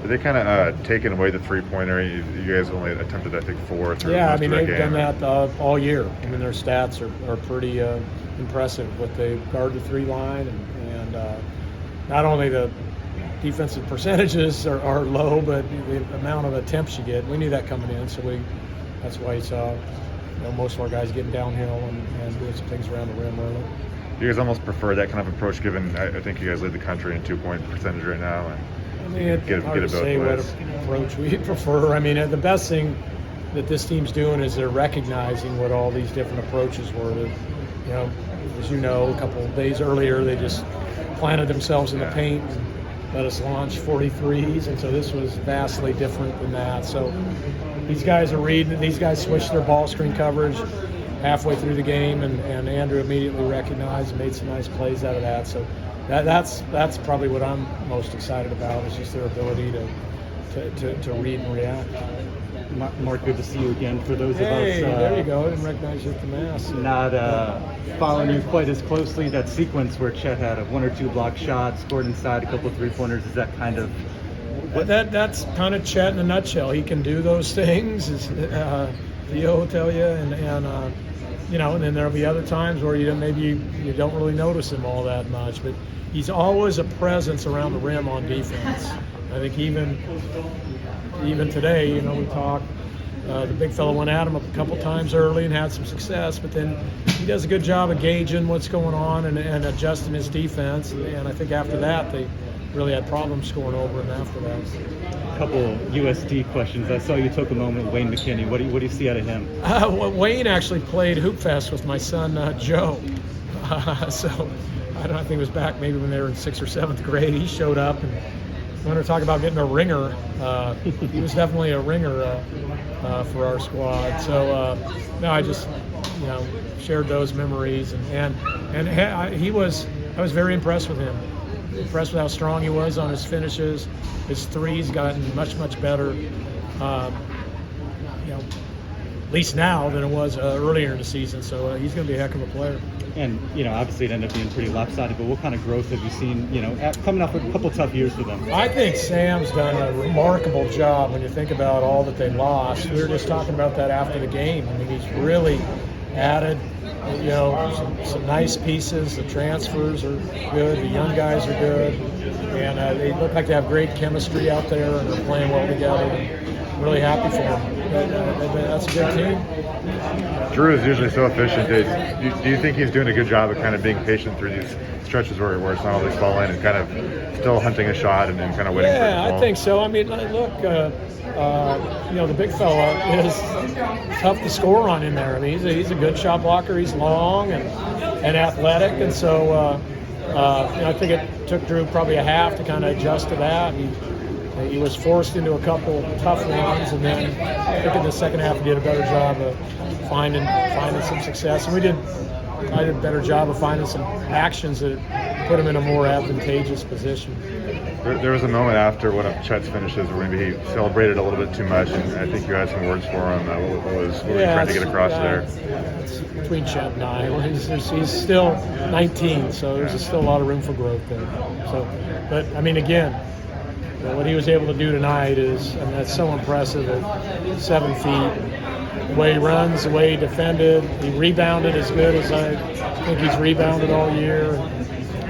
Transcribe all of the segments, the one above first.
Are they kind of taking away the three-pointer? You guys only attempted, I think, 4 through Yeah, I most mean, of that they've game. done that all year. I mean, their stats are pretty impressive. But they guard the three line, and not only the defensive percentages are low, but the amount of attempts you get. We knew that coming in, so that's why you saw most of our guys getting downhill and doing some things around the rim early. You guys almost prefer that kind of approach, given I think you guys lead the country in 2-point percentage right now. And I mean, it's hard to say what approach we prefer. I mean, the best thing that this team's doing is they're recognizing what all these different approaches were. That, as you know, a couple of days earlier, they just planted themselves in the paint and let us launch 43s, and so this was vastly different than that. So these guys are reading. These guys switched their ball screen coverage halfway through the game, and Andrew immediately recognized and made some nice plays out of that. So that's probably what I'm most excited about, is just their ability to read and react. Mark, good to see you again. For those of us, there you go. I didn't recognize you at the mass. Not following you quite as closely, that sequence where Chet had a 1 or 2 block shots, scored inside, a couple 3-pointers, is that kind of that's kind of Chet in a nutshell. He can do those things, as Theo will tell you, and then there'll be other times where maybe you don't really notice him all that much, but he's always a presence around the rim on defense. I think even today, we talked. The big fellow went at him a couple times early and had some success, but then he does a good job of gauging what's going on and adjusting his defense. And I think after that, they really had problems scoring over him after that. A couple USD questions. I saw you took a moment with Wayne McKinney. What do you see out of him? Wayne actually played Hoop Fest with my son Joe. So I think it was back maybe when they were in 6th or 7th grade. He showed up, and when we're talking about getting a ringer, he was definitely a ringer for our squad. So I just shared those memories, and I was very impressed with him. Impressed with how strong he was on his finishes. His threes gotten much better, at least now than it was earlier in the season. So he's going to be a heck of a player. And obviously it ended up being pretty lopsided. But what kind of growth have you seen? Coming off a couple tough years for them. I think Sam's done a remarkable job when you think about all that they lost. We were just talking about that after the game. I mean, he's really added, some nice pieces. The transfers are good. The young guys are good, and they look like they have great chemistry out there, and they're playing well together. I'm really happy for them. That's a good team. Drew is usually so efficient. Do you think he's doing a good job of kind of being patient through these stretches where it's not always falling and kind of still hunting a shot and kind of waiting for it to fall? Yeah, I think so. I mean, look, the big fella is tough to score on in there. I mean, he's a good shot blocker. He's long and athletic, and so I think it took Drew probably a half to kind of adjust to that. He was forced into a couple tough ones, and then I think in the second half he did a better job of finding some success. And I did a better job of finding some actions that put him in a more advantageous position. There was a moment after one of Chet's finishes where maybe he celebrated a little bit too much, and I think you had some words for him. What were you trying to get across there? It's between Chet and I. He's still 19, so there's still a lot of room for growth there. But I mean, again, what he was able to do tonight that's so impressive at 7 feet. The way he runs, the way he defended, he rebounded as good as I think he's rebounded all year.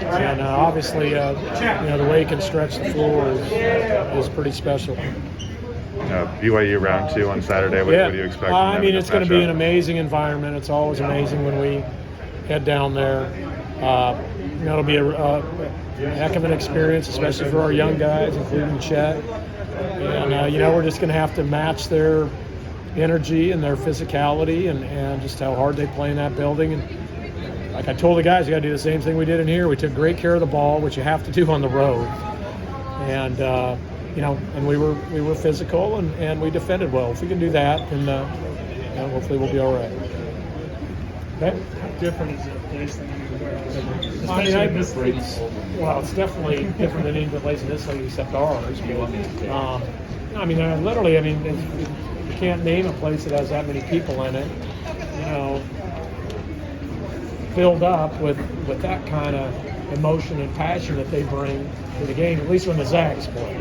And obviously, the way he can stretch the floor is pretty special. BYU round 2 on Saturday. What do you expect? I mean, it's going to be an amazing environment. It's always amazing when we head down there. It'll be a heck of an experience, especially for our young guys, including Chet. And, we're just going to have to match their energy and their physicality and just how hard they play in that building. And like I told the guys, you got to do the same thing we did in here. We took great care of the ball, which you have to do on the road. And, and we were physical and we defended well. If we can do that, then hopefully we'll be all right. Okay? How different is it place than anywhere else? It's definitely different than any place in this league except ours. But, you can't name a place that has that many people in it, filled up with that kind of emotion and passion that they bring to the game, at least when the Zags play.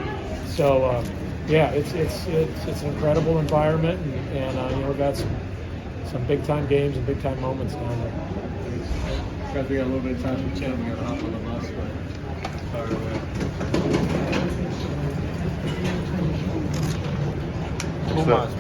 So yeah, it's an incredible environment, and you know, we've got some big time games and big time moments down there. Guys, we got a little bit of time for chat. We got to hop on the bus, but far away. So-